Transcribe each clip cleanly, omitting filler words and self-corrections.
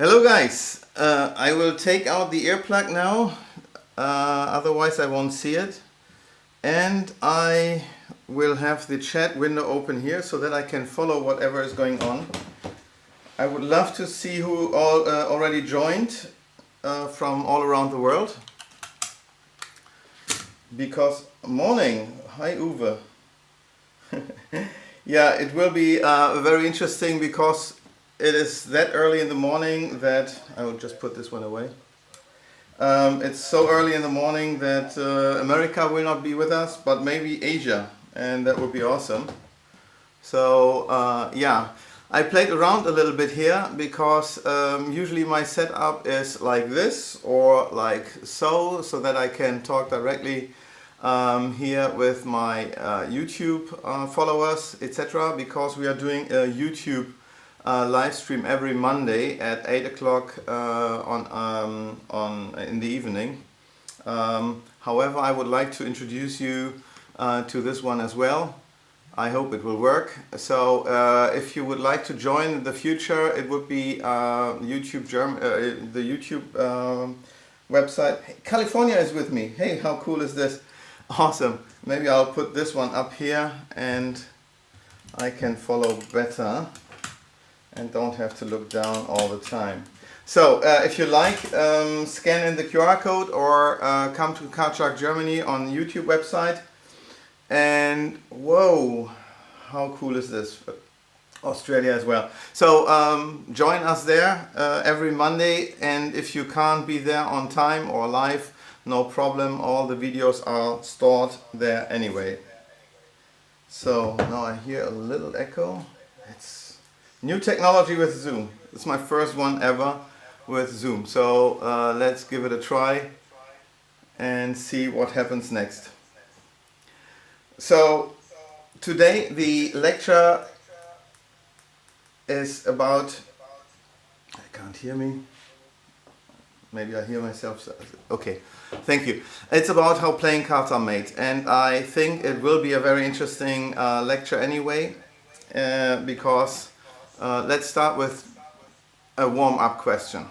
Hello guys, I will take out the earplug now, otherwise I won't see it, and I will have the chat window open here so that I can follow whatever is going on. I would love to see who all already joined from all around the world, because morning, hi Uwe. Yeah, it will be very interesting because it is that early in the morning that I will just put this one away. It's so early in the morning that America will not be with us, but maybe Asia, and that would be awesome. So yeah, I played around a little bit here because usually my setup is like this or like so that I can talk directly here with my YouTube followers, etc. Because we are doing a YouTube live stream every Monday at 8 o'clock in the evening. However, I would like to introduce you to this one as well. I hope it will work. So if you would like to join in the future, it would be the YouTube website. Hey, California is with me. Hey, how cool is this? Awesome. Maybe I'll put this one up here and I can follow better and don't have to look down all the time. So if you like, scan in the QR code or come to Karchak Germany on YouTube website. And whoa, how cool is this? Australia as well. So join us there every Monday, and if you can't be there on time or live, no problem, all the videos are stored there anyway. So now I hear a little echo. It's new technology with Zoom. It's my first one ever with Zoom. So let's give it a try and see what happens next. So today the lecture is about, I can't hear me, maybe I hear myself, okay, thank you. It's about how playing cards are made, and I think it will be a very interesting lecture anyway, because let's start with a warm-up question.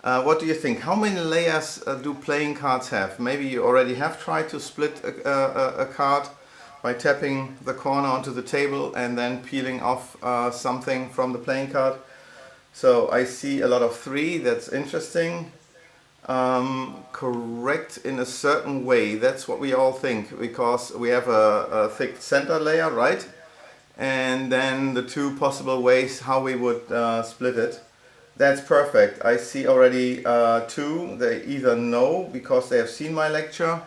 What do you think? How many layers do playing cards have? Maybe you already have tried to split a card by tapping the corner onto the table and then peeling off something from the playing card. So I see a lot of 3, that's interesting. Correct in a certain way, that's what we all think, because we have a thick center layer, right? And then the 2 possible ways how we would split it. That's perfect. I see already 2. They either know because they have seen my lecture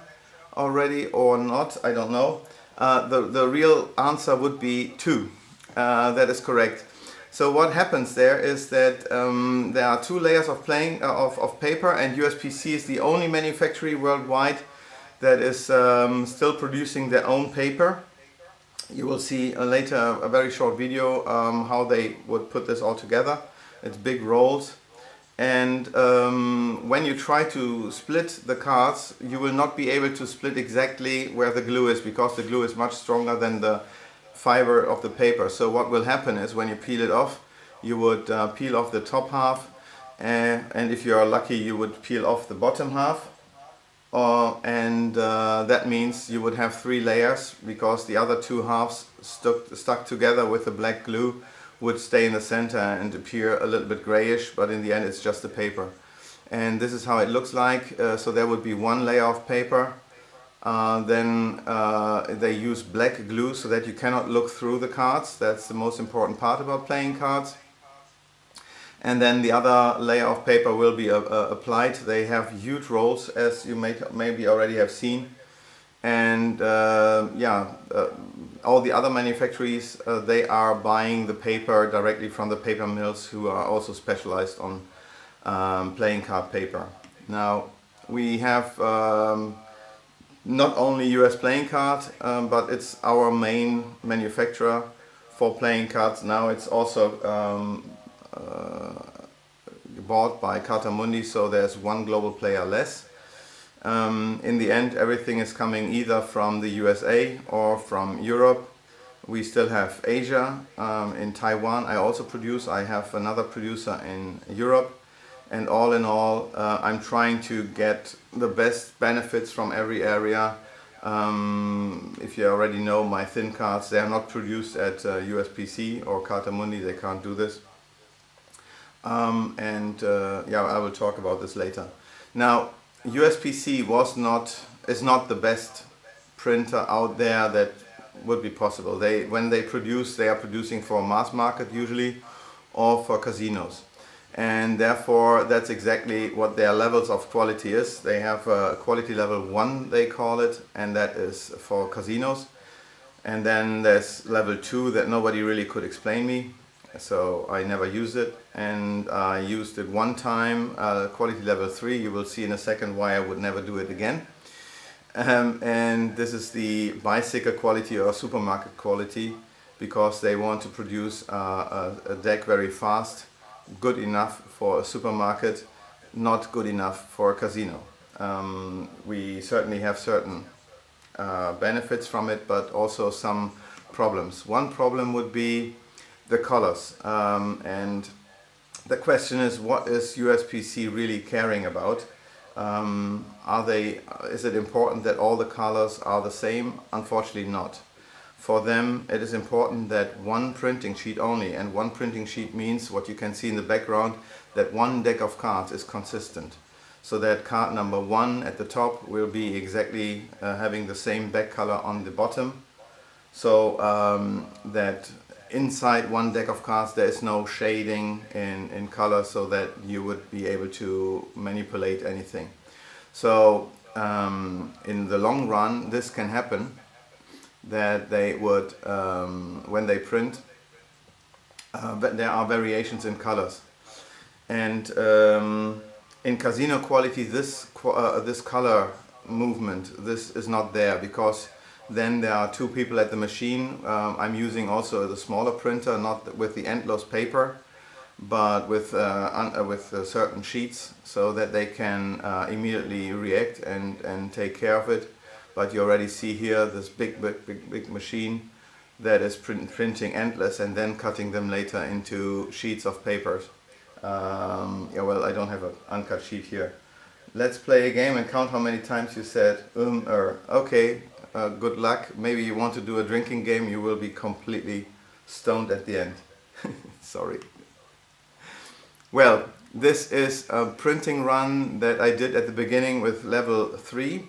already or not, I don't know. The real answer would be 2. That is correct. So what happens there is that there are 2 layers of paper, and USPC is the only manufacturer worldwide that is still producing their own paper. You will see later a very short video how they would put this all together. It's big rolls, and when you try to split the cards, you will not be able to split exactly where the glue is, because the glue is much stronger than the fiber of the paper. So what will happen is when you peel it off, you would peel off the top half, and if you are lucky you would peel off the bottom half, and that means you would have 3 layers, because the other 2 halves stuck together with the black glue would stay in the center and appear a little bit grayish, but in the end it's just the paper. And this is how it looks like. So there would be 1 layer of paper, then they use black glue so that you cannot look through the cards. That's the most important part about playing cards. And then the other layer of paper will be applied. They have huge rolls, as you maybe already have seen. And all the other manufacturers, they are buying the paper directly from the paper mills, who are also specialized on playing card paper. Now we have not only US Playing Card, but it's our main manufacturer for playing cards. Now it's also bought by Cartamundi, so there's 1 global player less. In the end, everything is coming either from the USA or from Europe, We still have Asia, in Taiwan I also produce. I have another producer in Europe. And all in all, I'm trying to get the best benefits from every area. If you already know my thin cards, they are not produced at USPC or Cartamundi, they can't do this. Yeah, I will talk about this later. Now, USPC is not the best printer out there that would be possible. When they produce, they are producing for mass market usually, or for casinos. And therefore that's exactly what their levels of quality is. They have a quality level 1, they call it, and that is for casinos. And then there's level 2 that nobody really could explain me, so I never used it. And I used it one time, quality level 3. You will see in a second why I would never do it again. And this is the bicycle quality or supermarket quality, because they want to produce a deck very fast, good enough for a supermarket, not good enough for a casino. We certainly have certain benefits from it, but also some problems. One problem would be the colors, and the question is, what is USPC really caring about? Is it important that all the colors are the same? Unfortunately not. For them it is important that one printing sheet only, and one printing sheet means what you can see in the background, that one deck of cards is consistent. So that card number 1 at the top will be exactly having the same back color on the bottom. So that inside one deck of cards there is no shading in color, so that you would be able to manipulate anything. So in the long run this can happen, that they would, when they print, but there are variations in colors. And in casino quality this color movement, this is not there, because then there are 2 people at the machine. I'm using also the smaller printer, not with the endless paper, but with certain sheets, so that they can immediately react and take care of it. But you already see here this big machine that is printing endless and then cutting them later into sheets of papers. Yeah, well, I don't have an uncut sheet here. Let's play a game and count how many times you said okay, good luck. Maybe you want to do a drinking game, you will be completely stoned at the end. Sorry. Well, this is a printing run that I did at the beginning with level 3.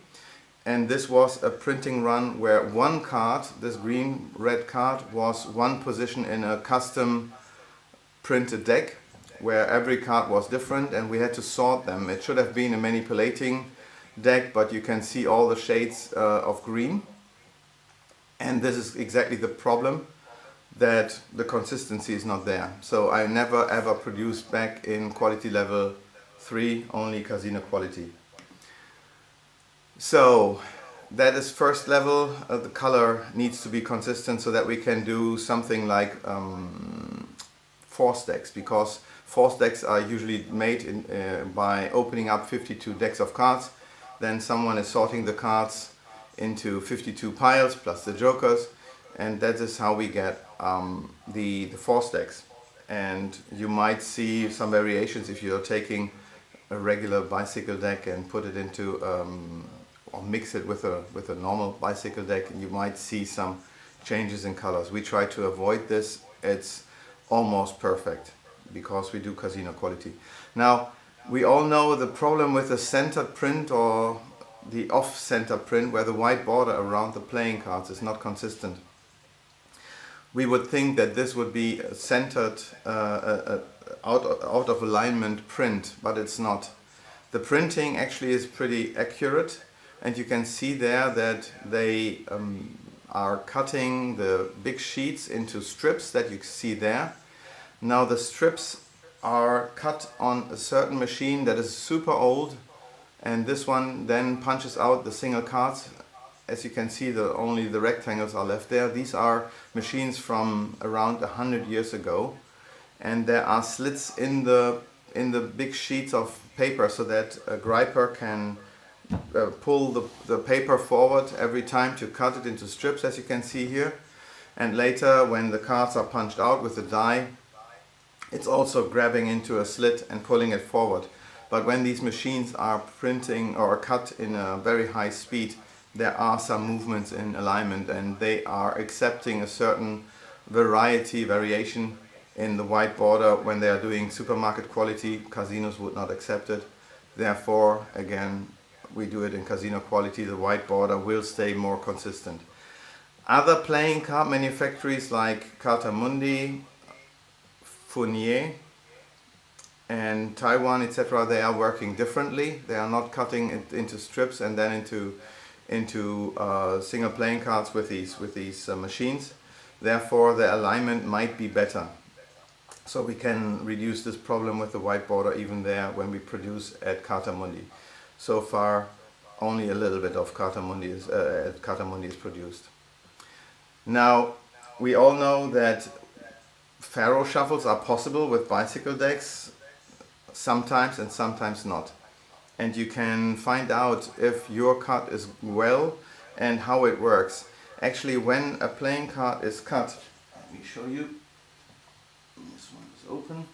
And this was a printing run where one card, this green-red card, was one position in a custom printed deck, where every card was different and we had to sort them. It should have been a manipulating deck, but you can see all the shades of green. And this is exactly the problem, that the consistency is not there. So I never ever produced back in quality level 3, only casino quality. So that is first level. The color needs to be consistent so that we can do something like force decks, because force decks are usually made by opening up 52 decks of cards. Then someone is sorting the cards into 52 piles plus the jokers, and that is how we get the force decks. And you might see some variations if you're taking a regular bicycle deck and put it into or mix it with a normal bicycle deck, and you might see some changes in colors. We try to avoid this. It's almost perfect because we do casino quality. Now, we all know the problem with the centered print or the off-center print, where the white border around the playing cards is not consistent. We would think that this would be a centered, out of alignment print, but it's not. The printing actually is pretty accurate. And you can see there that they are cutting the big sheets into strips that you see there. Now the strips are cut on a certain machine that is super old, and this one then punches out the single cards. As you can see, only the rectangles are left there. These are machines from around 100 years ago, and there are slits in the big sheets of paper so that a griper can pull the paper forward every time to cut it into strips, as you can see here. and later when the cards are punched out with the die, it's also grabbing into a slit and pulling it forward. But when these machines are printing or cut in a very high speed, there are some movements in alignment, and they are accepting a certain variation in the white border. When they are doing supermarket quality, casinos would not accept it. Therefore, again, we do it in casino quality. The white border will stay more consistent. Other playing card manufacturers like Carta Mundi, Fournier and Taiwan, etc., they are working differently. They are not cutting it into strips and then into single playing cards with these machines. Therefore, the alignment might be better. So we can reduce this problem with the white border even there when we produce at Carta Mundi. So far, only a little bit of Carta Mundi is produced. Now, we all know that faro shuffles are possible with bicycle decks, sometimes and sometimes not. And you can find out if your cut is well and how it works. Actually, when a playing card is cut, let me show you. This one is open.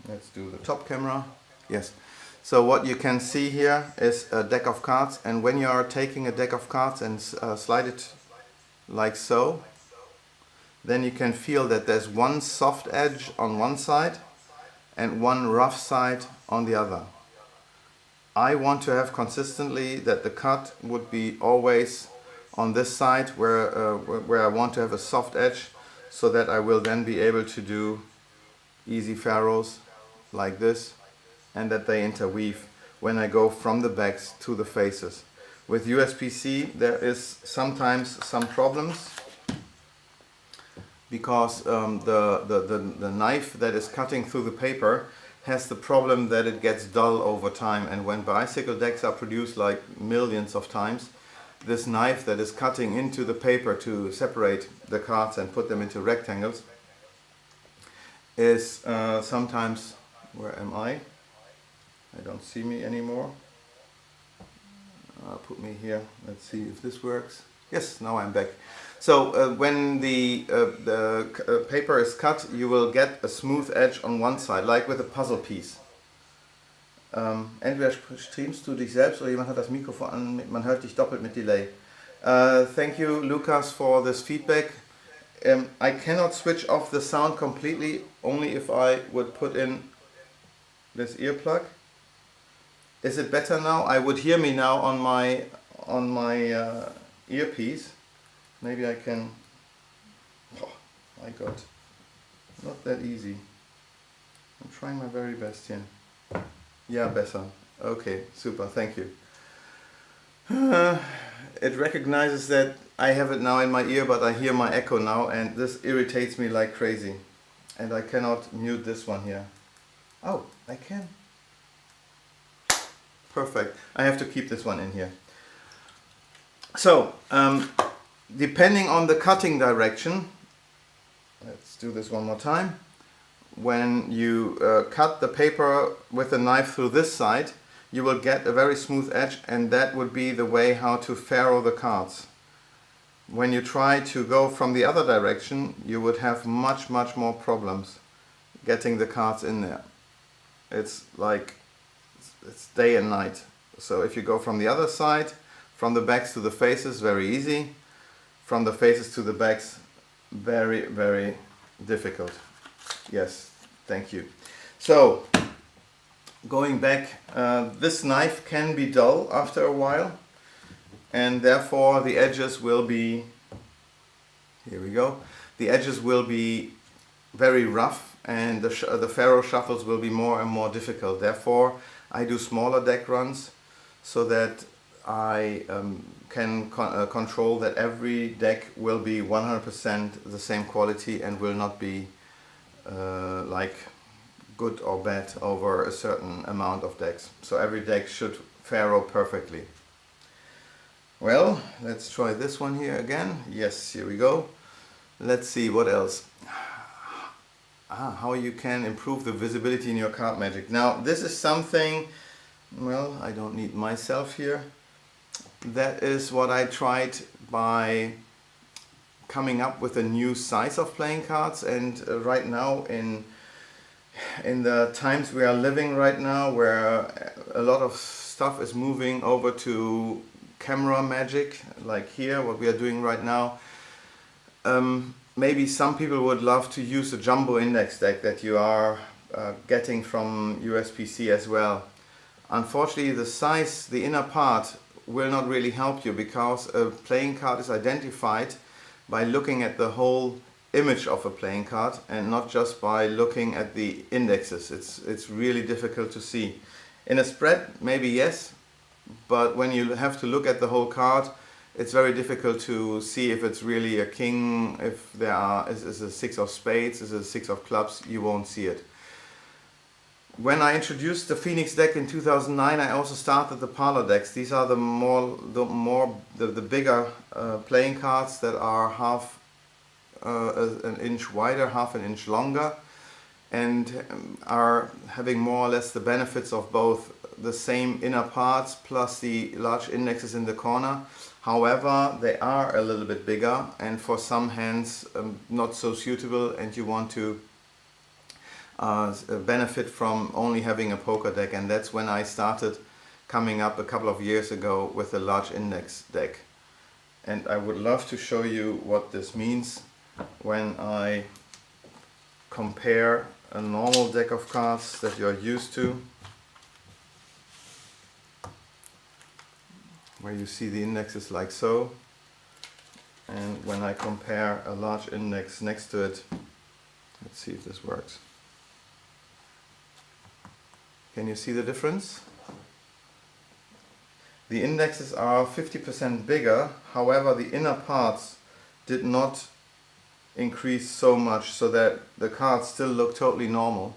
Let's do the top camera. Yes. So what you can see here is a deck of cards, and when you are taking a deck of cards and slide it like so, then you can feel that there's one soft edge on one side and one rough side on the other. I want to have consistently that the cut would be always on this side where I want to have a soft edge, so that I will then be able to do easy faros like this, and that they interweave when I go from the backs to the faces. With USPC there is sometimes some problems, because the knife that is cutting through the paper has the problem that it gets dull over time, and when bicycle decks are produced like millions of times, this knife that is cutting into the paper to separate the cards and put them into rectangles is sometimes, where am I? I don't see me anymore. Put me here. Let's see if this works. Yes, now I'm back. So when the paper is cut, you will get a smooth edge on one side, like with a puzzle piece. Entweder streamst du dich selbst oder jemand hat das Mikrofon an, man hört dich doppelt mit Delay. Thank you, Lucas, for this feedback. I cannot switch off the sound completely, only if I would put in this earplug. Is it better now? I would hear me now on my earpiece. Maybe I can. Oh my God, not that easy. I'm trying my very best here. Yeah, better. Okay, super. Thank you. It recognizes that I have it now in my ear, but I hear my echo now, and this irritates me like crazy. And I cannot mute this one here. Oh, I can. Perfect. I have to keep this one in here. So, depending on the cutting direction, let's do this one more time. When you cut the paper with the knife through this side, you will get a very smooth edge, and that would be the way how to faro the cards. When you try to go from the other direction, you would have much more problems getting the cards in there. It's like, it's day and night. So if you go from the other side, from the backs to the faces, very easy. From the faces to the backs, very difficult. Yes, thank you. So, going back, this knife can be dull after a while, and therefore the edges will be, here we go, the edges will be very rough, and the faro shuffles will be more and more difficult. Therefore, I do smaller deck runs so that I can control that every deck will be 100% the same quality and will not be like good or bad over a certain amount of decks. So every deck should faro perfectly. Well, let's try this one here again. Yes, here we go. Let's see what else. How you can improve the visibility in your card magic. Now, this is something well, I don't need myself here. That is what I tried by coming up with a new size of playing cards, and right now in the times we are living right now, where a lot of stuff is moving over to camera magic, like here what we are doing right now, maybe some people would love to use a jumbo index deck that you are getting from USPC as well. Unfortunately, the size, the inner part, will not really help you, because a playing card is identified by looking at the whole image of a playing card and not just by looking at the indexes. It's really difficult to see. In a spread, maybe yes, but when you have to look at the whole card, it's very difficult to see if it's really a king, if there is a six of spades, is a six of clubs, you won't see it. When I introduced the Phoenix deck in 2009, I also started the parlor decks. These are the bigger playing cards that are half an inch wider, half an inch longer, and are having more or less the benefits of both the same inner parts plus the large indexes in the corner. However, they are a little bit bigger, and for some hands not so suitable, and you want to benefit from only having a poker deck, and that's when I started coming up a couple of years ago with a large index deck. And I would love to show you what this means when I compare a normal deck of cards that you're used to, where you see the indexes like so, and when I compare a large index next to it. Let's see if this works. Can you see the difference? The indexes are 50% bigger, however the inner parts did not increase so much, so that the cards still look totally normal.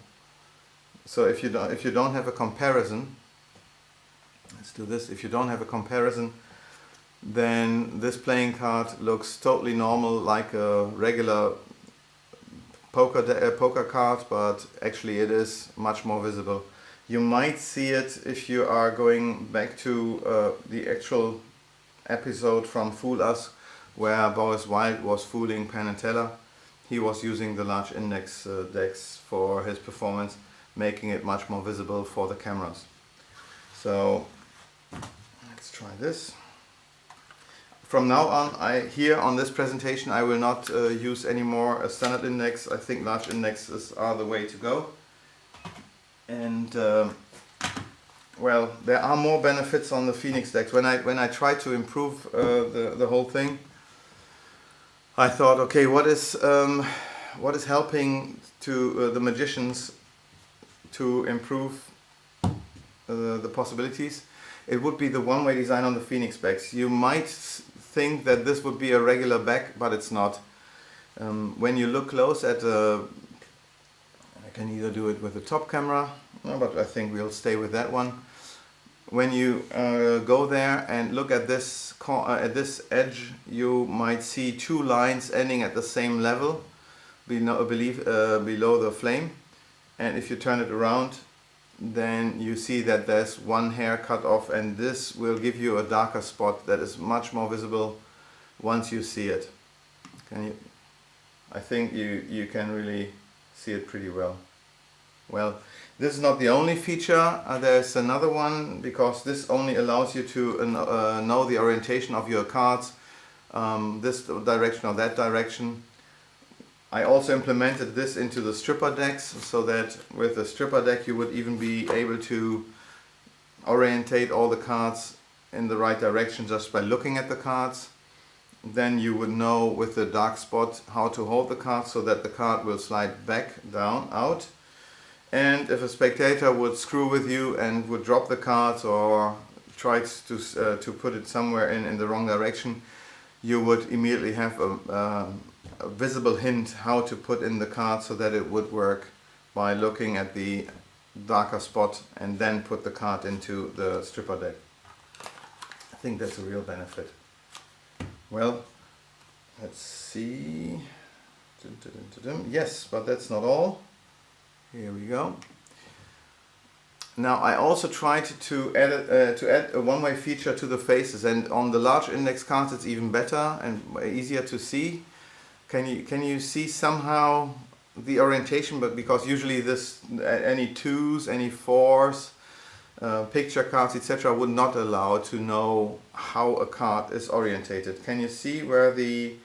So if you don't have a comparison, let's do this. If you don't have a comparison, then this playing card looks totally normal, like a regular poker card, but actually it is much more visible. You might see it if you are going back to the actual episode from Fool Us, where Boris Wilde was fooling Penn and Teller. He was using the large index decks for his performance, making it much more visible for the cameras. So let's try this. From now on, here on this presentation, I will not use anymore a standard index. I think large indexes are the way to go. And well, there are more benefits on the Phoenix decks. When I tried to improve the whole thing, I thought, okay, what is helping to the magicians to improve the possibilities? It would be the one-way design on the Phoenix backs. You might think that this would be a regular back, but it's not. When you look close at I can either do it with the top camera, but I think we'll stay with that one. When you go there and look at this edge, you might see two lines ending at the same level below the flame. And if you turn it around, then you see that there's one hair cut off, and this will give you a darker spot that is much more visible once you see it. I think you can really see it pretty well. Well, this is not the only feature. There's another one, because this only allows you to know the orientation of your cards, this direction or that direction. I also implemented this into the stripper decks, so that with the stripper deck you would even be able to orientate all the cards in the right direction just by looking at the cards. Then you would know with the dark spot how to hold the card so that the card will slide back, down, out. And if a spectator would screw with you and would drop the cards or try to put it somewhere in the wrong direction, you would immediately have a visible hint how to put in the card so that it would work by looking at the darker spot and then put the card into the stripper deck. I think that's a real benefit. Well, let's see. Yes, but that's not all. Here we go. Now I also tried to add a one-way feature to the faces, and on the large index cards it's even better and easier to see. Can you see somehow the orientation? But because usually this any 2s, any 4s, picture cards, etc., would not allow to know how a card is orientated. Can you see where the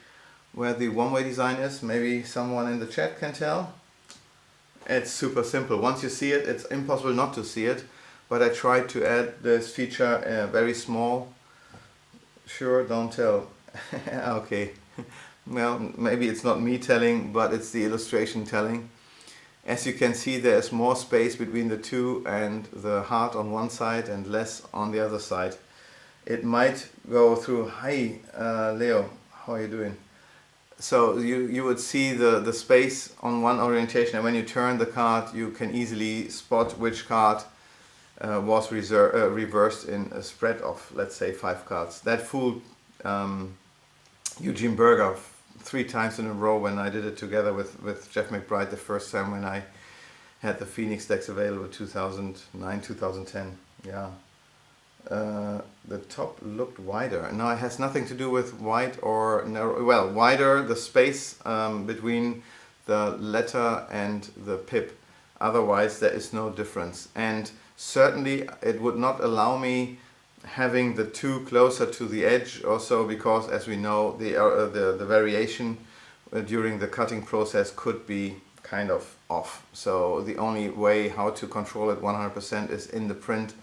one-way design is? Maybe someone in the chat can tell. It's super simple. Once you see it, it's impossible not to see it. But I tried to add this feature very small. Sure, don't tell. Okay. Well, maybe it's not me telling, but it's the illustration telling. As you can see, there's more space between the two and the heart on one side and less on the other side. It might go through. Hi, Leo, how are you doing? So you would see the space on one orientation, and when you turn the card you can easily spot which card was reversed in a spread of, let's say, 5 cards. That fooled Eugene Berger 3 times in a row when I did it together with Jeff McBride the first time when I had the Phoenix decks available, 2009, 2010. Yeah. The top looked wider. Now it has nothing to do with wide or narrow. Well, wider the space between the letter and the pip. Otherwise there is no difference. And certainly it would not allow me having the 2 closer to the edge also, because as we know the variation during the cutting process could be kind of off. So the only way how to control it 100% is in the print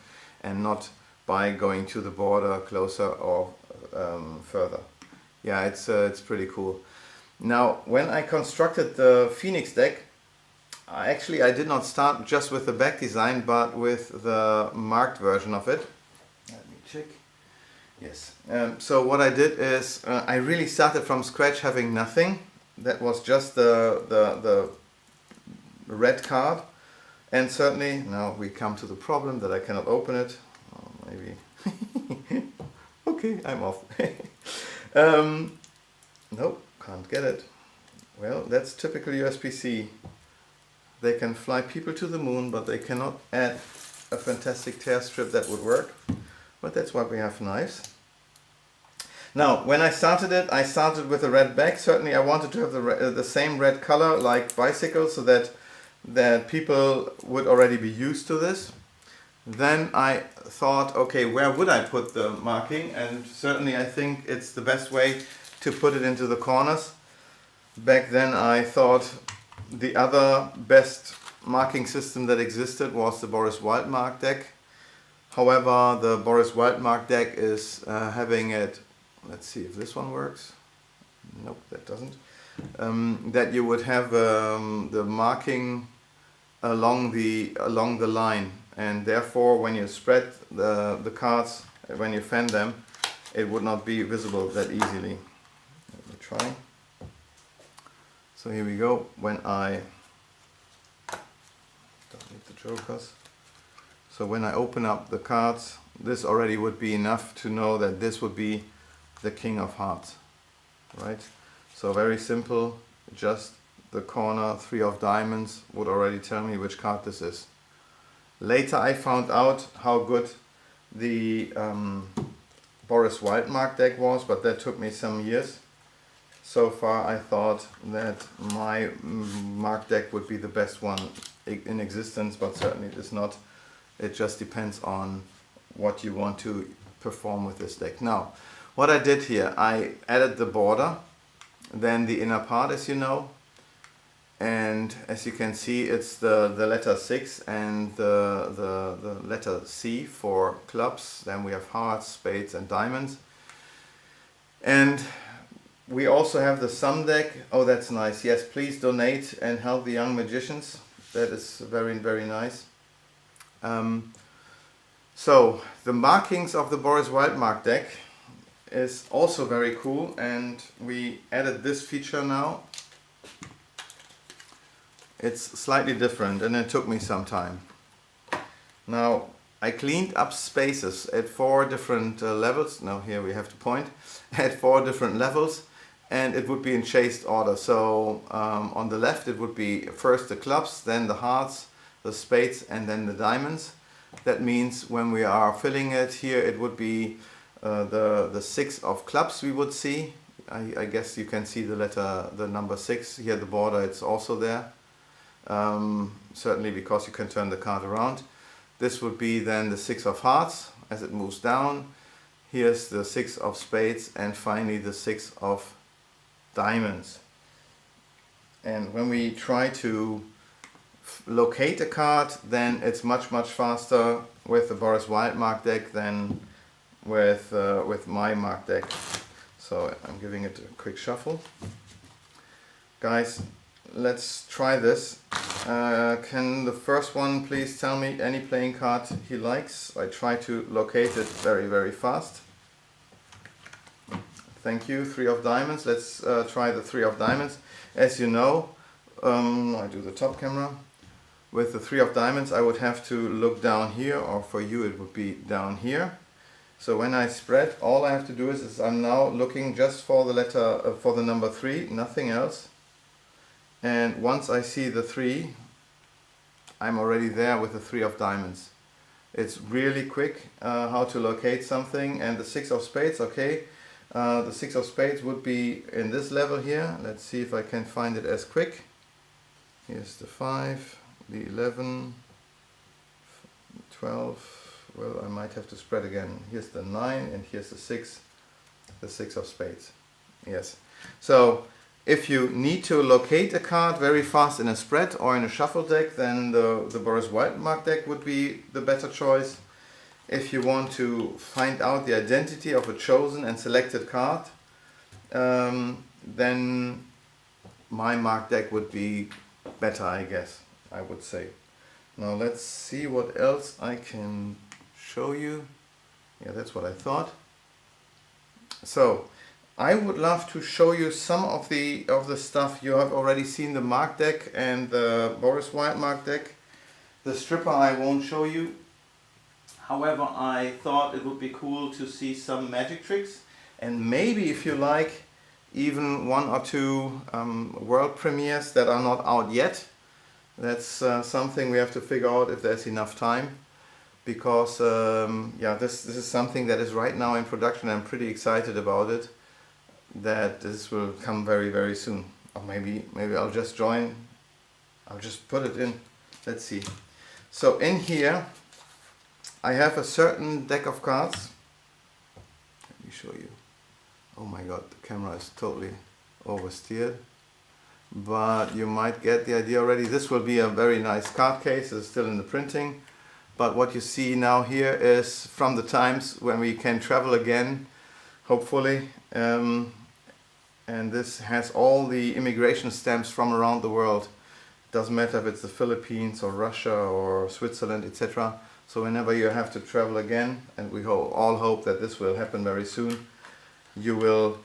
and not by going to the border closer or further. Yeah, it's pretty cool. Now, when I constructed the Phoenix deck, I did not start just with the back design, but with the marked version of it. Let me check. Yes. So what I did is I really started from scratch, having nothing. That was just the red card. And certainly, now we come to the problem that I cannot open it. Maybe. Okay, I'm off. Nope, can't get it. Well, that's typical USB-C. They can fly people to the moon, but they cannot add a fantastic tear strip that would work. But that's why we have knives. Now, when I started with a red back. Certainly I wanted to have the same red color like bicycles, so that people would already be used to this. Then I thought, okay, where would I put the marking? And certainly I think it's the best way to put it into the corners. Back then I thought the other best marking system that existed was the Boris Wildmark deck. However, the Boris Wildmark deck is having it, let's see if this one works. Nope, that doesn't. That you would have the marking along the line. And therefore, when you spread the cards, when you fan them, it would not be visible that easily. Let me try. So here we go. When I don't need the jokers. So when I open up the cards, this already would be enough to know that this would be the King of Hearts, right? So very simple. Just the corner 3 of diamonds would already tell me which card this is. Later I found out how good the Boris Wildmark deck was, but that took me some years. So far I thought that my mark deck would be the best one in existence, but certainly it is not. It just depends on what you want to perform with this deck. Now, what I did here, I added the border, then the inner part, as you know. And as you can see, it's the letter 6 and the letter C for clubs. Then we have hearts, spades and diamonds. And we also have the sum deck. Oh, that's nice. Yes, please donate and help the young magicians. That is very, very nice. So the markings of the Boris Wildmark deck is also very cool. And we added this feature now. It's slightly different and it took me some time. Now I cleaned up spaces at 4 different levels. Now here we have to point at 4 different levels, and it would be in chased order. So on the left it would be first the clubs, then the hearts, the spades and then the diamonds. That means when we are filling it here, it would be the 6 of clubs we would see. I guess you can see the number 6 here, the border, it's also there. Certainly because you can turn the card around. This would be then the 6 of hearts as it moves down. Here's the 6 of spades, and finally the 6 of diamonds. And when we try to locate a card, then it's much faster with the Boris Wildmark deck than with my mark deck. So I'm giving it a quick shuffle. Guys, let's try this. Can the first one please tell me any playing card he likes? I try to locate it very fast. Thank you. 3 of diamonds. Let's try the 3 of diamonds. As you know, I do the top camera. With the 3 of diamonds I would have to look down here, or for you it would be down here. So when I spread, all I have to do is I'm now looking just for the letter, for the number 3, nothing else. And once I see the 3, I'm already there with the 3 of diamonds. It's really quick how to locate something. And the 6 of spades, okay. The 6 of spades would be in this level here. Let's see if I can find it as quick. Here's the 5, the 11, 12. Well, I might have to spread again. Here's the 9 and here's the 6 of spades. Yes. So if you need to locate a card very fast in a spread or in a shuffle deck, then the Boris Wildmark deck would be the better choice. If you want to find out the identity of a chosen and selected card, then my mark deck would be better, I guess, I would say. Now let's see what else I can show you. Yeah, that's what I thought. So I would love to show you some of the stuff. You have already seen the mark deck and the Boris Wildmark deck. The stripper I won't show you. However, I thought it would be cool to see some magic tricks, and maybe, if you like, even 1 or 2 world premieres that are not out yet. That's something we have to figure out if there's enough time, because yeah, this is something that is right now in production. I'm pretty excited about it, that this will come very soon. Or maybe I'll just join, I'll just put it in. Let's see. So in here I have a certain deck of cards. Let me show you. Oh my god, the camera is totally oversteered. But you might get the idea already. This will be a very nice card case. It's still in the printing. But what you see now here is from the times when we can travel again, hopefully. And this has all the immigration stamps from around the world. Doesn't matter if it's the Philippines or Russia or Switzerland, etc. So whenever you have to travel again, and we all hope that this will happen very soon, you will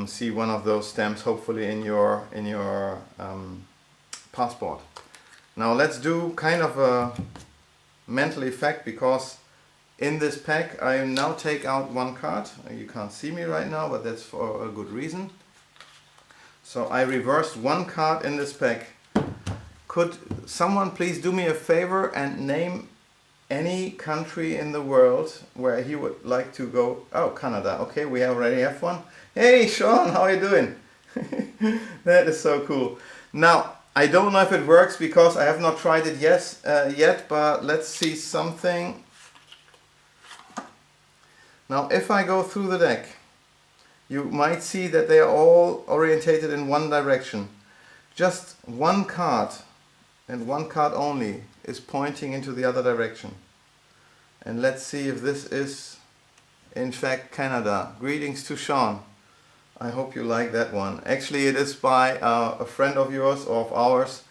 see one of those stamps hopefully in your passport. Now let's do kind of a mental effect, because in this pack I now take out 1 card. You can't see me right now, but that's for a good reason. So I reversed 1 card in this pack. Could someone please do me a favor and name any country in the world where he would like to go? Oh, Canada. Okay, we already have one. Hey Sean, how are you doing? That is so cool. Now, I don't know if it works because I have not tried it yet, but let's see something. Now, if I go through the deck, you might see that they are all orientated in one direction. Just 1 card, and 1 card only, is pointing into the other direction. And let's see if this is in fact Canada. Greetings to Sean. I hope you like that one. Actually, it is by a friend of yours or of ours.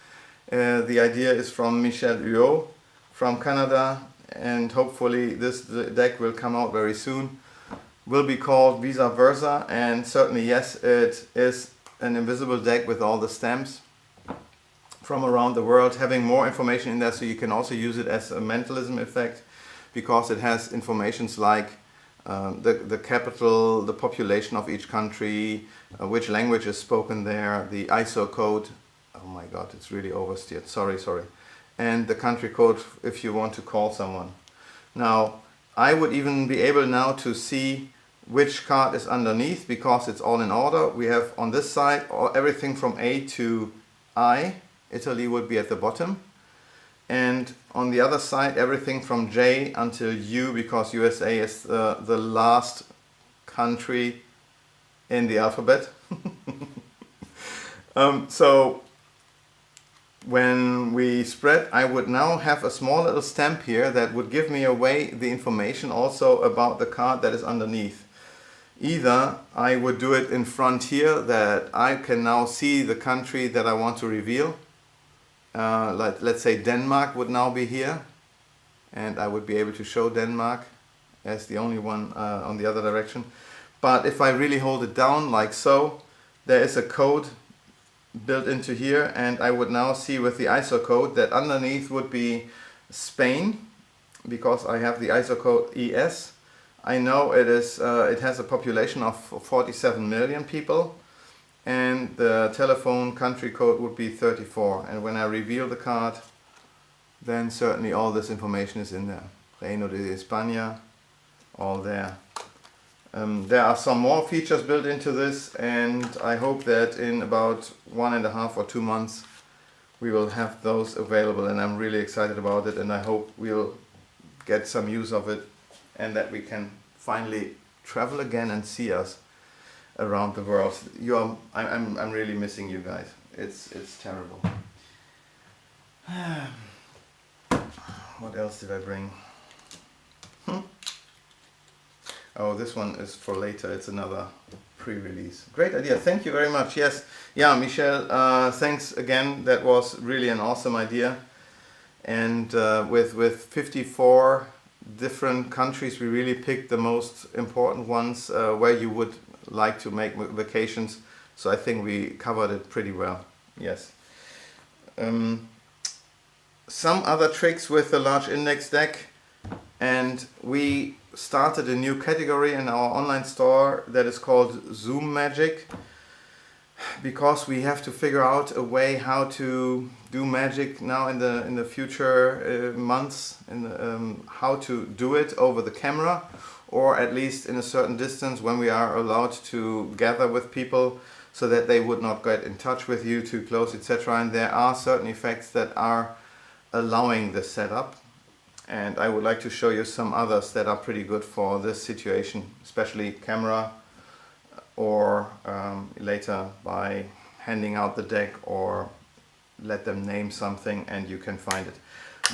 The idea is from Michel Huot from Canada, and hopefully this deck will come out very soon. Will be called Vice Versa, and certainly yes, it is an invisible deck with all the stamps from around the world, having more information in there, so you can also use it as a mentalism effect, because it has informations like the capital, the population of each country, which language is spoken there, the ISO code. Oh my god, it's really oversteered, sorry. and the country code if you want to call someone. Now, I would even be able now to see which card is underneath because it's all in order. We have on this side everything from A to I. Italy would be at the bottom. And on the other side everything from J until U, because USA is the last country in the alphabet. So when we spread, I would now have a small little stamp here that would give me away the information also about the card that is underneath. Either I would do it in front here, that I can now see the country that I want to reveal. Like, let's say Denmark would now be here, and I would be able to show Denmark as the only one on the other direction. But if I really hold it down like so, there is a code built into here, and I would now see with the ISO code that underneath would be Spain, because I have the ISO code ES. I know it has a population of 47 million people, and the telephone country code would be 34. And when I reveal the card, then certainly all this information is in there. Reino de España, all there. There are some more features built into this, and I hope that in about 1.5 or 2 months we will have those available, and I'm really excited about it, and I hope we'll get some use of it and that we can finally travel again and see us around the world. I'm really missing you guys. It's terrible. What else did I bring? Oh, this one is for later. It's another pre-release. Great idea. Thank you very much. Yes. Yeah, Michel, thanks again. That was really an awesome idea. And with 54 different countries, we really picked the most important ones where you would like to make vacations. So I think we covered it pretty well. Yes. Some other tricks with the large index deck, and we started a new category in our online store that is called Zoom Magic, because we have to figure out a way how to do magic now in the future months, and how to do it over the camera, or at least in a certain distance when we are allowed to gather with people, so that they would not get in touch with you too close, etc. And there are certain effects that are allowing this setup, and I would like to show you some others that are pretty good for this situation, especially camera, or later by handing out the deck, or let them name something and you can find it.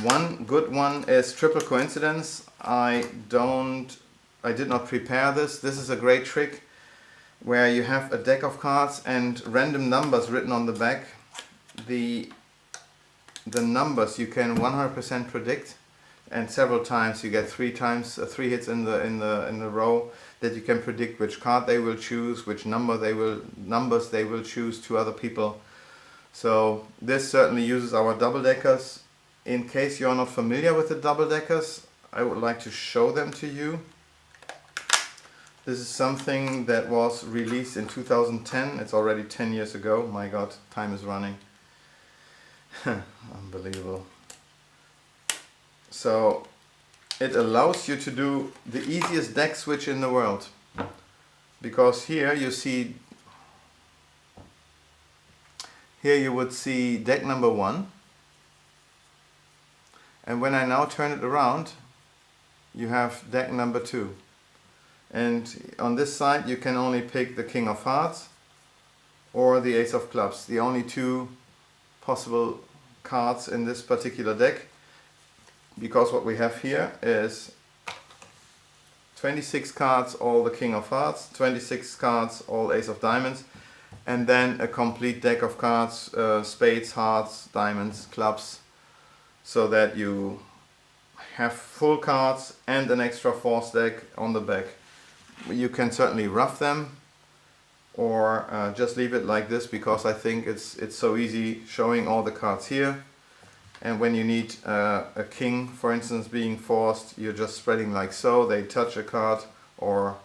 One good one is triple coincidence. I did not prepare this. This is a great trick where you have a deck of cards and random numbers written on the back. The numbers you can 100% predict, and several times you get three hits in the row that you can predict which card they will choose, which numbers they will choose to other people. So this certainly uses our double deckers. In case you are not familiar with the double deckers, I would like to show them to you. This is something that was released in 2010. It's already 10 years ago. My God, time is running. Unbelievable. So it allows you to do the easiest deck switch in the world, because here you would see deck number 1, and when I now turn it around you have deck number 2, and on this side you can only pick the King of Hearts or the Ace of Clubs, the only two possible cards in this particular deck, because what we have here is 26 cards, all the King of Hearts, 26 cards, all Ace of Diamonds, and then a complete deck of cards, spades, hearts, diamonds, clubs, so that you have full cards and an extra force deck on the back. You can certainly rough them, or just leave it like this, because I think it's so easy showing all the cards here. And when you need a king, for instance, being forced, you're just spreading like so. They touch a card or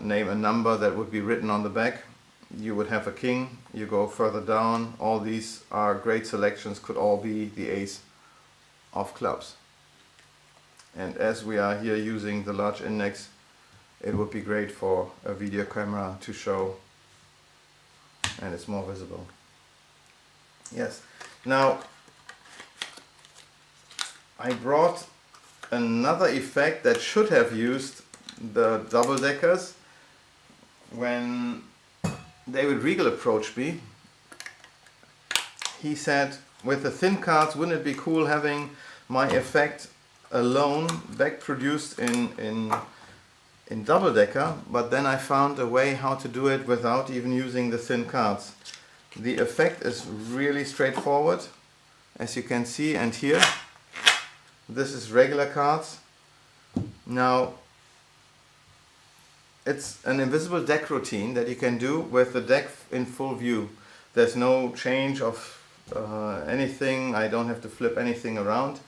name a number that would be written on the back. You would have a king. You go further down. All these are great selections, could all be the ace of clubs. And as we are here using the large index, it would be great for a video camera to show, and it's more visible. Yes. Now I brought another effect that should have used the double deckers. When David Riegel approached me, he said, with the thin cards, wouldn't it be cool having my effect alone back produced in double decker? But then I found a way how to do it without even using the thin cards. The effect is really straightforward, as you can see, and here this is regular cards. Now it's an invisible deck routine that you can do with the deck in full view. There's no change of anything, I don't have to flip anything around,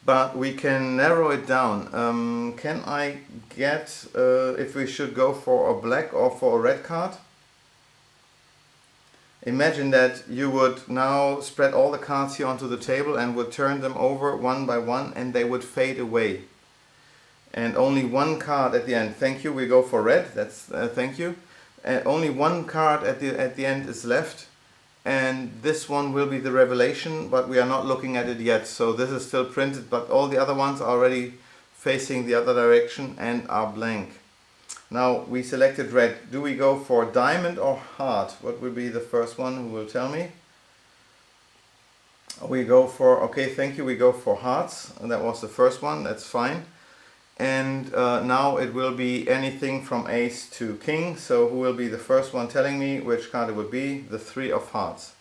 but we can narrow it down. Can I get, if we should go for a black or for a red card? Imagine that you would now spread all the cards here onto the table and would turn them over one by one, and they would fade away. And only one card at the end. Thank you, we go for red, that's thank you. Only one card at the end is left, and this one will be the revelation, but we are not looking at it yet. So this is still printed, but all the other ones are already facing the other direction and are blank. Now we selected red. Do we go for diamond or heart? What will be the first one? Who will tell me? We go for, okay, thank you, we go for hearts. And that was the first one, that's fine. And now it will be anything from ace to king. So who will be the first one telling me which card it would be? The three of hearts.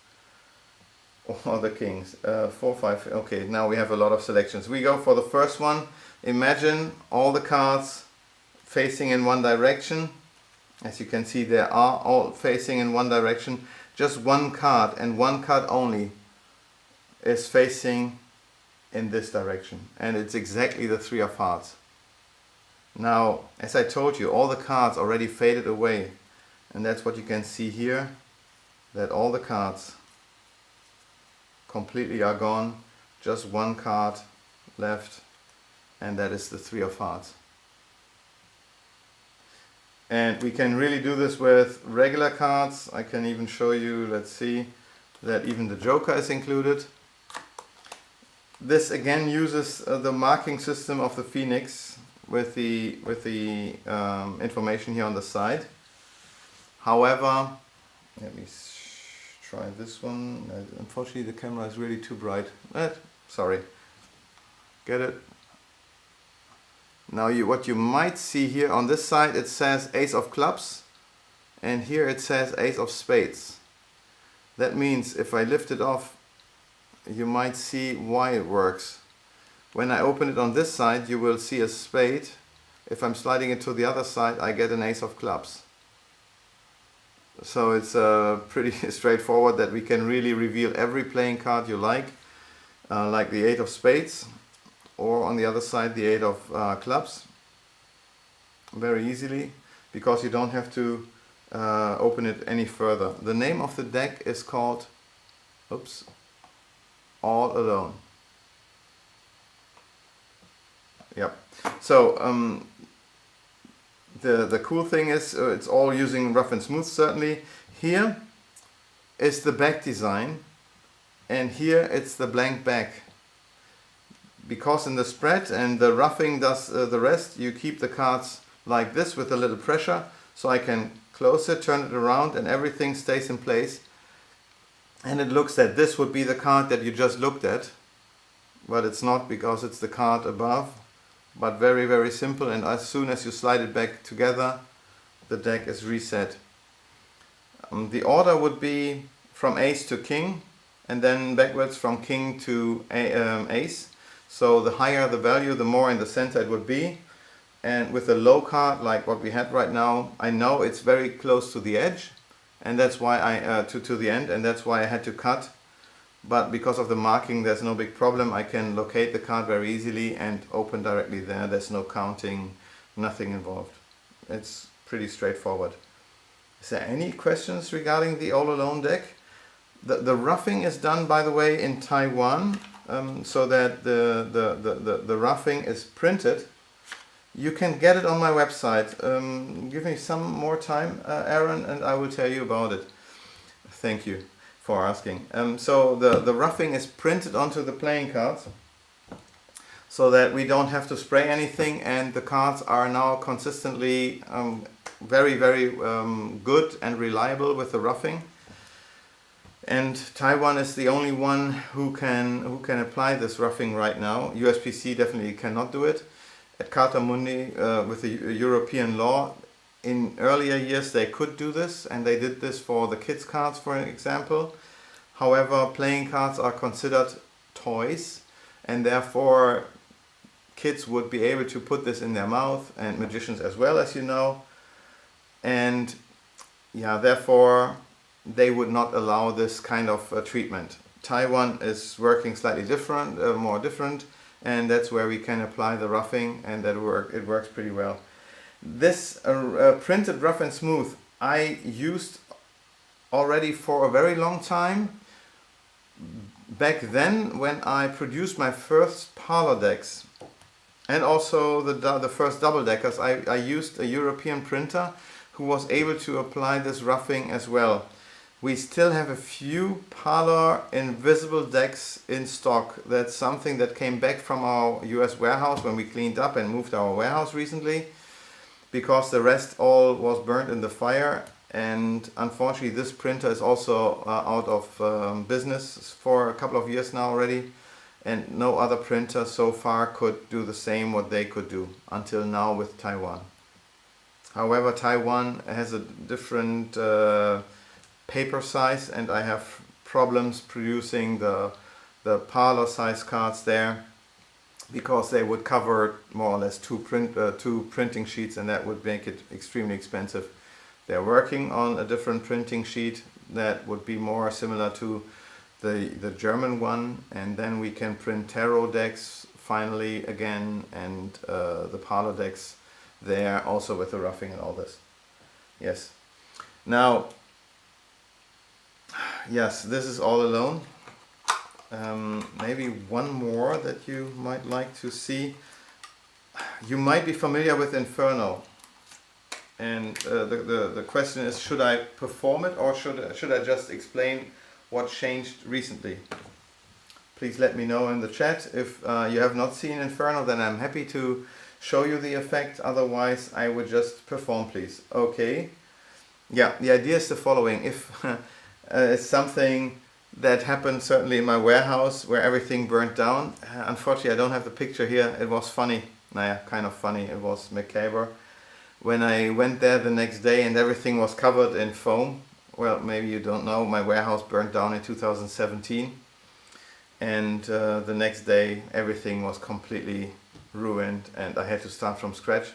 Or the kings. 4, 5, okay, now we have a lot of selections. We go for the first one. Imagine all the cards facing in one direction. As you can see, they are all facing in one direction. Just one card, and one card only, is facing in this direction. And it's exactly the three of hearts. Now, as I told you, all the cards already faded away. And that's what you can see here, that all the cards completely are gone. Just one card left, and that is the three of hearts. And we can really do this with regular cards. I can even show you, let's see, that even the joker is included. This again uses the marking system of the Phoenix with the information here on the side. However, let me try this one. Unfortunately, the camera is really too bright. Sorry. Get it? Now what you might see here on this side, it says ace of clubs, and here it says ace of spades. That means if I lift it off, you might see why it works. When I open it on this side, you will see a spade. If I'm sliding it to the other side, I get an ace of clubs. So it's pretty straightforward that we can really reveal every playing card you like the eight of spades, or on the other side the eight of clubs, very easily, because you don't have to open it any further. The name of the deck is called, oops, All Alone. Yep. So the cool thing is it's all using rough and smooth, certainly. Here is the back design, and here it's the blank back. Because in the spread and the roughing does the rest, you keep the cards like this with a little pressure, so I can close it, turn it around, and everything stays in place. And it looks that this would be the card that you just looked at, but it's not, because it's the card above. But very, very simple, and as soon as you slide it back together, the deck is reset. The order would be from ace to king, and then backwards from king to ace. So the higher the value, the more in the center it would be. And with a low card like what we had right now, I know it's very close to the edge, and that's why I to the end, and that's why I had to cut. But because of the marking, there's no big problem. I can locate the card very easily and open directly there. There's no counting, nothing involved. It's pretty straightforward. Is there any questions regarding the All Alone deck? The roughing is done, by the way, in Taiwan. so that the roughing is printed. You can get it on my website. Give me some more time, Aaron, and I will tell you about it. Thank you for asking. So the roughing is printed onto the playing cards, so that we don't have to spray anything, and the cards are now consistently very good and reliable with the roughing. And Taiwan is the only one who can apply this roughing right now. USPC definitely cannot do it. At Carta Mundi, with the European law, in earlier years they could do this, and they did this for the kids cards, for example. However, playing cards are considered toys, and therefore kids would be able to put this in their mouth, and magicians as well, as you know. And yeah, therefore they would not allow this kind of treatment. Taiwan is working slightly different, more different, and that's where we can apply the roughing, and it works pretty well. This printed rough and smooth I used already for a very long time. Back then, when I produced my first parlor decks, and also the first double deckers, I used a European printer who was able to apply this roughing as well. We still have a few parlor invisible decks in stock. That's something that came back from our US warehouse when we cleaned up and moved our warehouse recently, because the rest all was burnt in the fire. And unfortunately this printer is also out of business for a couple of years now already, and no other printer so far could do the same what they could do until now with Taiwan. However, Taiwan has a different paper size, and I have problems producing the parlor size cards there, because they would cover more or less two printing sheets, and that would make it extremely expensive. They're working on a different printing sheet that would be more similar to the German one, and then we can print tarot decks finally again, and the parlor decks there also with the roughing and all this. Yes. Now, yes, this is all alone. Maybe one more that you might like to see. You might be familiar with Inferno, and the question is, should I perform it, or should I just explain what changed recently? Please let me know in the chat. If you have not seen Inferno, then I'm happy to show you the effect. Otherwise, I would just perform, please. Okay. Yeah, the idea is the following. If it's something that happened certainly in my warehouse where everything burnt down. Unfortunately, I don't have the picture here. It was funny. Kind of funny. It was macabre. When I went there the next day and everything was covered in foam. Well, maybe you don't know, my warehouse burned down in 2017. And the next day everything was completely ruined, and I had to start from scratch.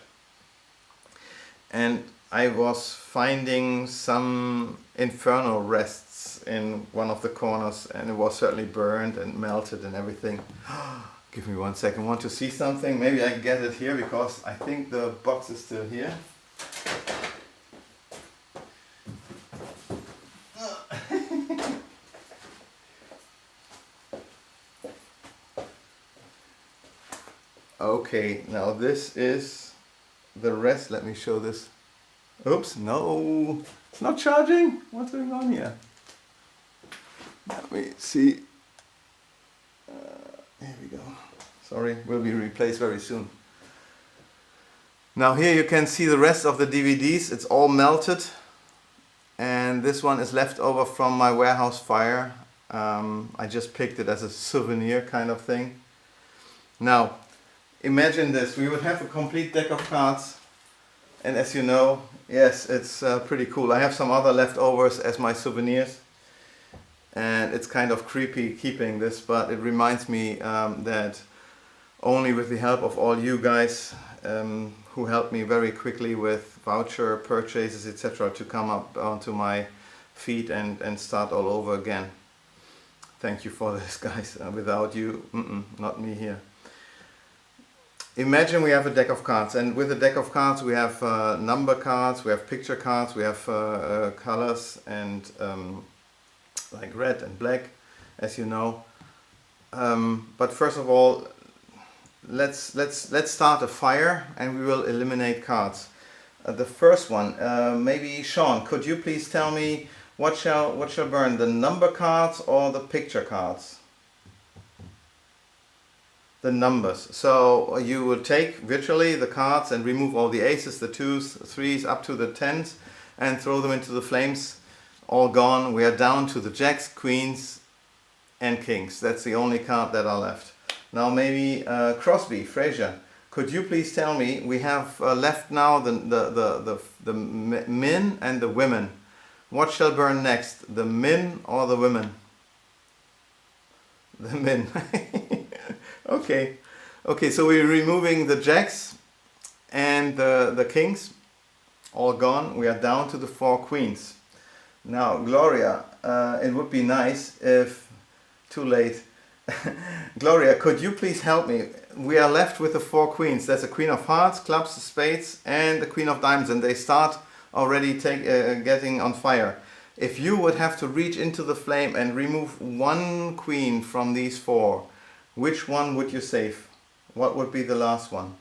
And I was finding some Inferno rests in one of the corners, and it was certainly burned and melted and everything. Give me 1 second. Want to see something? Maybe I can get it here, because I think the box is still here. Okay, now this is the rest. Let me show this. Oops, no, it's not charging. What's going on here? Let me see. Here we go. Sorry, will be replaced very soon. Now here you can see the rest of the DVDs. It's all melted, and this one is left over from my warehouse fire. I just picked it as a souvenir kind of thing. Now, imagine this. We would have a complete deck of cards, and as you know, yes, it's pretty cool. I have some other leftovers as my souvenirs, and it's kind of creepy keeping this, but it reminds me that only with the help of all you guys who helped me very quickly with voucher purchases, etc., to come up onto my feet and start all over again. Thank you for this, guys. Without you, not me here. Imagine we have a deck of cards, and with a deck of cards we have number cards, we have picture cards, we have colors, and like red and black, as you know. But first of all, let's start a fire and we will eliminate cards. The first one, maybe Sean, could you please tell me what shall burn, the number cards or the picture cards? The numbers. So you will take virtually the cards and remove all the aces, the twos, threes, up to the tens, and throw them into the flames. All gone. We are down to the jacks, queens, and kings. That's the only card that are left. Now maybe Crosby, Fraser, could you please tell me, we have left now the men and the women. What shall burn next, the men or the women? The men. Okay. Okay, so we're removing the jacks and the kings. All gone. We are down to the 4 queens. Now, Gloria, it would be nice if... Too late. Gloria, could you please help me? We are left with the 4 queens. There's a queen of hearts, clubs, spades, and the queen of diamonds, and they start already getting on fire. If you would have to reach into the flame and remove 1 queen from these 4, which one would you save? What would be the last one,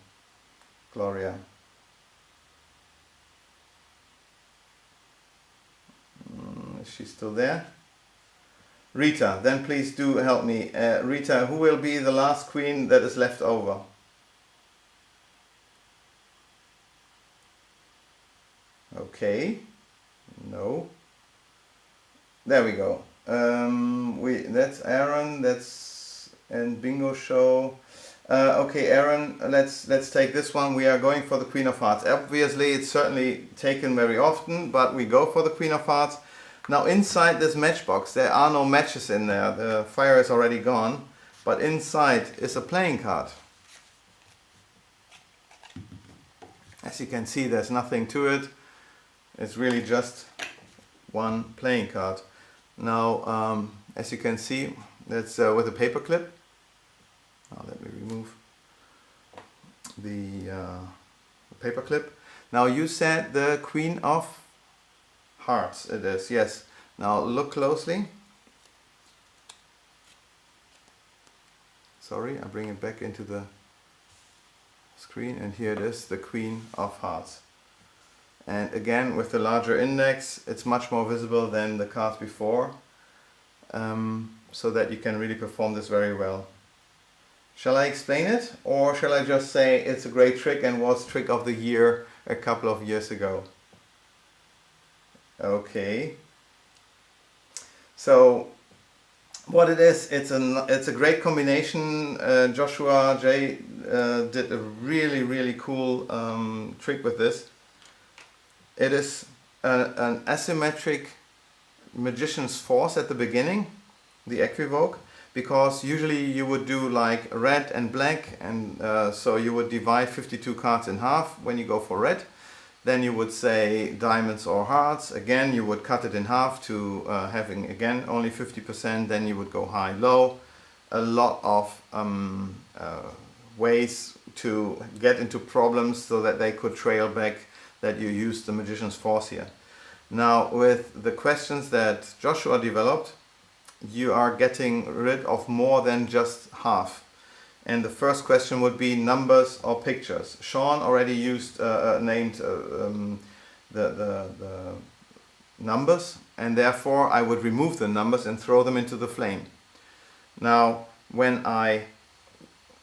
Gloria? Is she still there? Rita, then please do help me. Rita, who will be the last queen that is left over? Okay. No. There we go. That's Aaron. And bingo show. Okay, Aaron. Let's take this one. We are going for the Queen of Hearts. Obviously, it's certainly taken very often, but we go for the Queen of Hearts. Now inside this matchbox there are no matches in there, the fire is already gone, but inside is a playing card. As you can see, there's nothing to it, it's really just one playing card. Now as you can see, that's with a paper clip. Now let me remove the paper clip. Now you said the Queen of Hearts, it is, yes. Now look closely. Sorry, I bring it back into the screen, and here it is, the Queen of Hearts. And again, with the larger index, it's much more visible than the cards before, so that you can really perform this very well. Shall I explain it, or shall I just say it's a great trick and was trick of the year a couple of years ago? Okay, so what it is, it's a great combination. Joshua J did a really cool trick with this. It is an asymmetric Magician's Force at the beginning, the equivoke, because usually you would do like red and black, and so you would divide 52 cards in half when you go for red. Then you would say diamonds or hearts. Again, you would cut it in half to having again only 50%. Then you would go high, low. A lot of ways to get into problems so that they could trail back that you used the Magician's Force here. Now with the questions that Joshua developed, you are getting rid of more than just half. And the first question would be numbers or pictures. Sean already named the numbers, and therefore I would remove the numbers and throw them into the flame. Now when I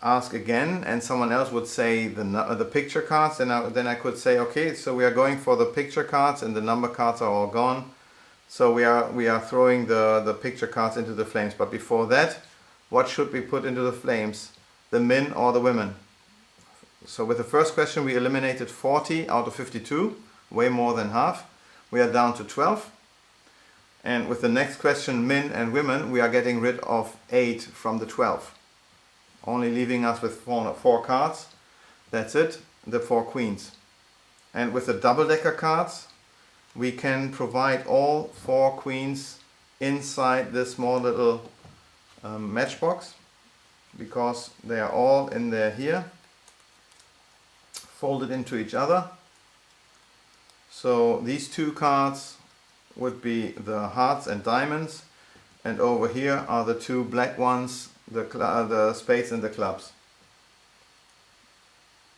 ask again and someone else would say the picture cards, then I could say, okay, so we are going for the picture cards and the number cards are all gone. So we are throwing the picture cards into the flames. But before that, what should we put into the flames? The men or the women? So with the first question we eliminated 40 out of 52, way more than half. We are down to 12. And with the next question, men and women, we are getting rid of 8 from the 12. Only leaving us with 4 cards. That's it, the 4 queens. And with the double-decker cards, we can provide all 4 queens inside this small little matchbox, because they are all in there here, folded into each other. So these 2 cards would be the hearts and diamonds, and over here are the 2 black ones the spades and the clubs.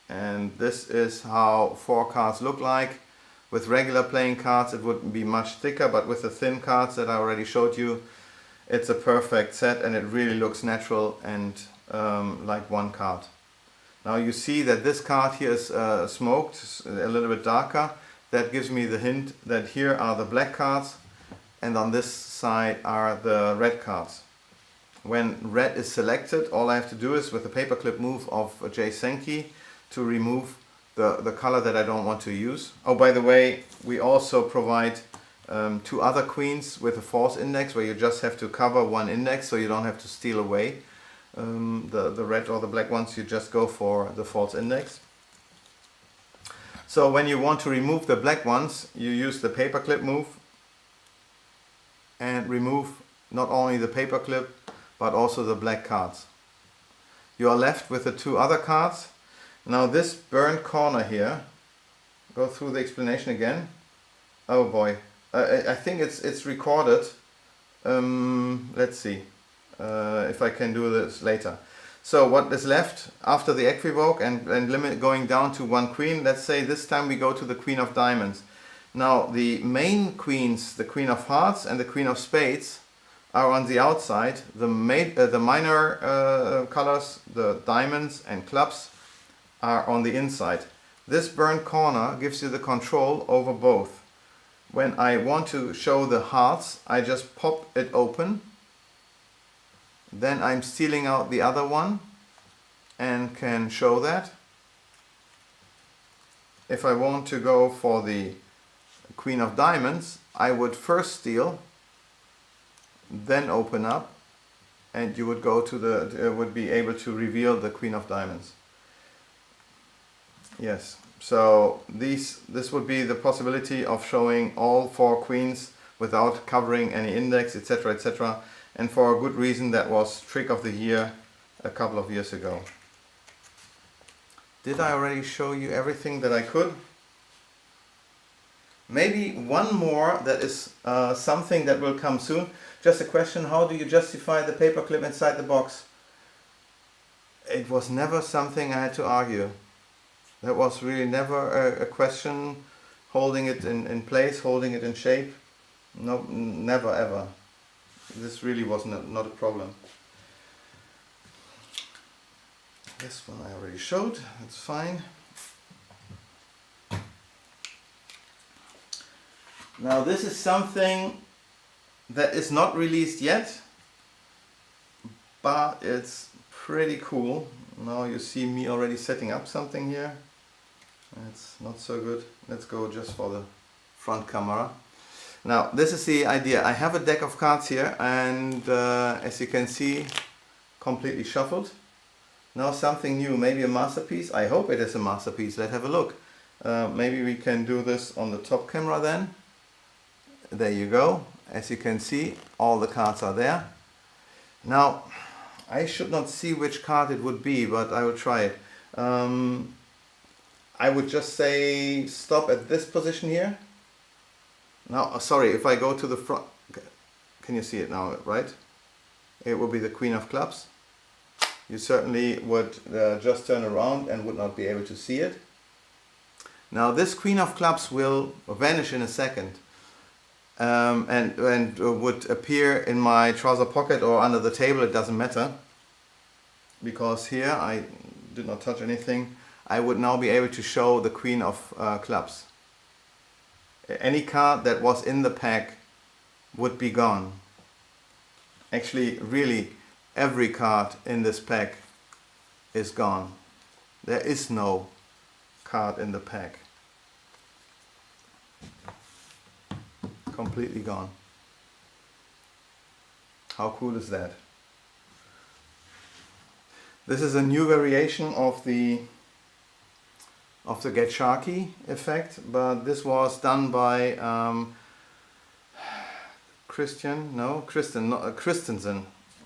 And this is how 4 cards look like. With regular playing cards it would be much thicker, but with the thin cards that I already showed you, it's a perfect set and it really looks natural and like one card. Now you see that this card here is smoked, a little bit darker. That gives me the hint that here are the black cards and on this side are the red cards. When red is selected, all I have to do is with the paperclip move of Schenk to remove the color that I don't want to use. Oh, by the way, we also provide 2 other queens with a false index where you just have to cover one index, so you don't have to steal away the red or the black ones. You just go for the false index. So when you want to remove the black ones, you use the paperclip move and remove not only the paperclip but also the black cards. You are left with the 2 other cards. Now this burnt corner here, go through the explanation again. Oh boy, I think it's recorded. Let's see if I can do this later. So what is left after the equivoke and limit going down to 1 queen, let's say this time we go to the queen of diamonds. Now the main queens, the queen of hearts and the queen of spades, are on the outside. The minor colors, the diamonds and clubs, are on the inside. This burnt corner gives you the control over both. When I want to show the hearts, I just pop it open. Then I'm stealing out the other one and can show that. If I want to go for the queen of diamonds, I would first steal, then open up, and you would go to the would be able to reveal the queen of diamonds. Yes, so this would be the possibility of showing all 4 queens without covering any index, etc., etc. And for a good reason, that was trick of the year a couple of years ago. Did I already show you everything that I could? Maybe one more that is something that will come soon. Just a question, how do you justify the paperclip inside the box? It was never something I had to argue. That was really never a question, holding it in place, holding it in shape. No, never ever. This really was not a problem. This one I already showed, that's fine. Now this is something that is not released yet, but it's pretty cool. Now you see me already setting up something here. It's not so good. Let's go just for the front camera. Now this is the idea. I have a deck of cards here and as you can see, completely shuffled. Now something new, maybe a masterpiece. I hope it is a masterpiece. Let's have a look. Maybe we can do this on the top camera then. There you go. As you can see, all the cards are there. Now I should not see which card it would be, but I will try it. I would just say stop at this position here. Now, sorry, if I go to the front, can you see it now, right? It will be the Queen of Clubs. You certainly would just turn around and would not be able to see it. Now this Queen of Clubs will vanish in a second and would appear in my trouser pocket or under the table, it doesn't matter. Because here I did not touch anything. I would now be able to show the Queen of Clubs. Any card that was in the pack would be gone. Actually, really, every card in this pack is gone. There is no card in the pack. Completely gone. How cool is that? This is a new variation of the Get Sharky effect, but this was done by Christensen.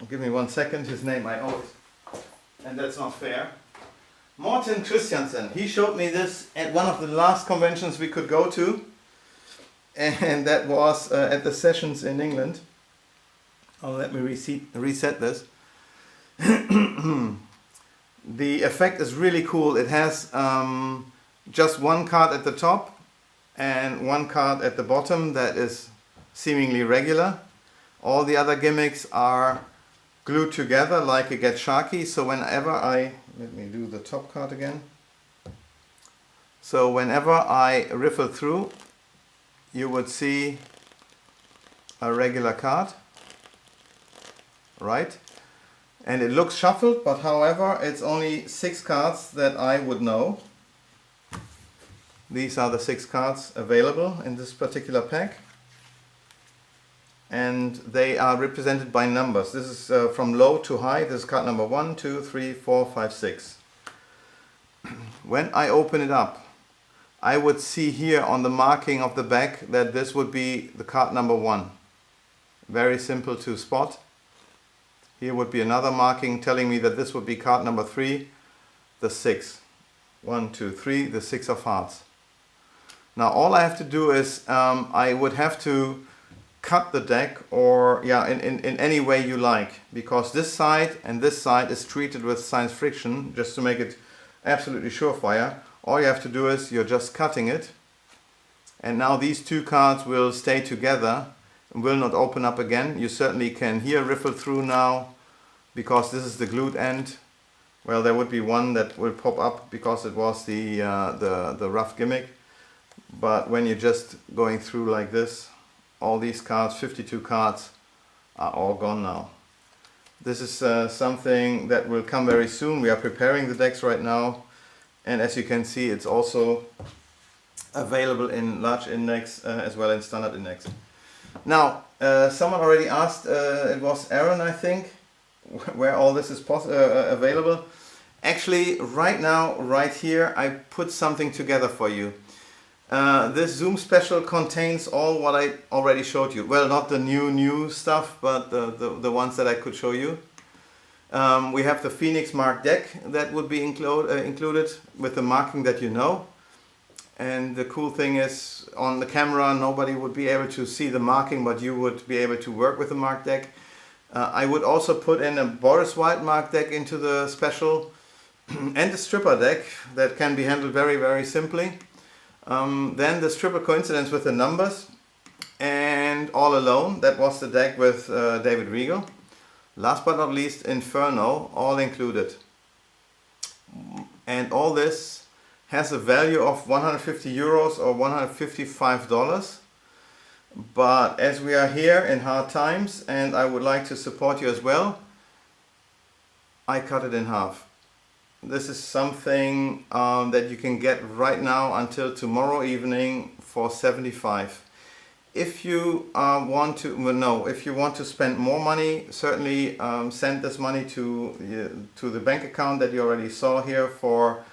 Give me 1 second, his name I owe it. And that's not fair. Morten Christiansen, he showed me this at one of the last conventions we could go to. And that was at the sessions in England. Oh, let me reset this. The effect is really cool. It has just one card at the top and one card at the bottom that is seemingly regular. All the other gimmicks are glued together like a Get Sharky. So whenever let me do the top card again. So whenever I riffle through, you would see a regular card, right? And it looks shuffled, but however, it's only 6 cards that I would know. These are the 6 cards available in this particular pack. And they are represented by numbers. This is from low to high. This is card number 1, 2, 3, 4, 5, 6. When I open it up, I would see here on the marking of the back that this would be the card number 1. Very simple to spot. Here would be another marking telling me that this would be card number 3, the 6. 1, 2, 3, the 6 of hearts. Now all I have to do is I would have to cut the deck, or in any way you like, because this side and this side is treated with science friction just to make it absolutely surefire. All you have to do is you're just cutting it, and now these 2 cards will stay together and will not open up again. You certainly can here riffle through now, because this is the glued end. Well, there would be one that will pop up because it was the rough gimmick, but when you're just going through like this, all these cards, 52 cards, are all gone now. This is something that will come very soon. We are preparing the decks right now, and as you can see, it's also available in large index as well as standard index. Now, someone already asked, it was Aaron, I think, where all this is available. Actually, right now, right here, I put something together for you. This Zoom special contains all what I already showed you. Well, not the new stuff, but the ones that I could show you. We have the Phoenix Mark deck that would be included with the marking that you know. And the cool thing is, on the camera nobody would be able to see the marking, but you would be able to work with the Mark deck. I would also put in a Boris White Mark deck into the special, and the stripper deck that can be handled very, very simply. Then the stripper coincidence with the numbers, and All Alone, that was the deck with David Regal. Last but not least, Inferno, all included. And all this has a value of 150 euros or $155. But as we are here in hard times and I would like to support you as well, I cut it in half. This is something that you can get right now until tomorrow evening for 75. If you want to spend more money, certainly send this money to the bank account that you already saw here for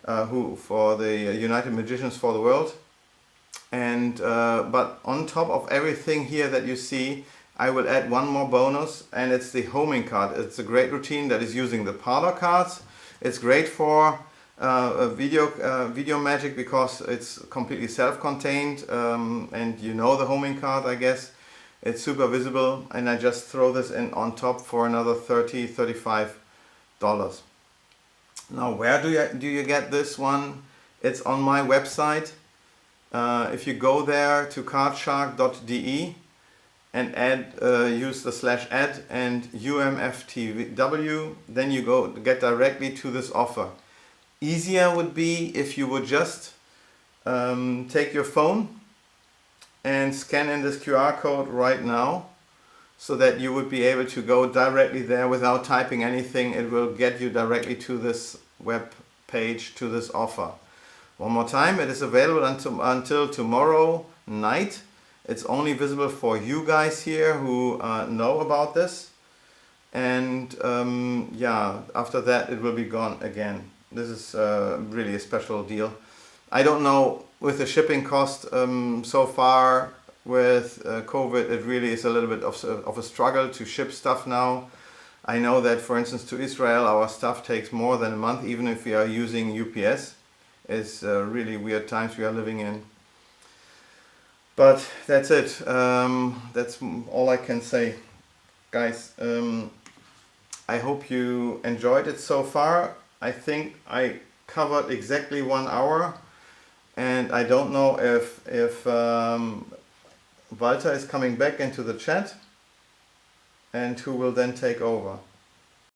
the United Magicians for the World. And but on top of everything here that you see, I will add one more bonus, and it's the homing card. It's a great routine that is using the parlor cards. It's great for video magic because it's completely self-contained, and you know the homing card, I guess. It's super visible, and I just throw this in on top for another $35. Now, where do you get this one? It's on my website. If you go there to cardshark.de and use the /add and UMFTW, then you get directly to this offer. Easier would be if you would just take your phone and scan in this QR code right now, so that you would be able to go directly there without typing anything. It will get you directly to this web page, to this offer. One more time, it is available until tomorrow night. It's only visible for you guys here who know about this. And yeah, after that it will be gone again. This is really a special deal. I don't know with the shipping cost so far with COVID, it really is a little bit of a struggle to ship stuff now. I know that, for instance, to Israel our stuff takes more than a month, even if we are using UPS. It's really weird times we are living in. But that's it. That's all I can say, guys. I hope you enjoyed it so far. I think I covered exactly 1 hour, and I don't know if Walter is coming back into the chat and who will then take over.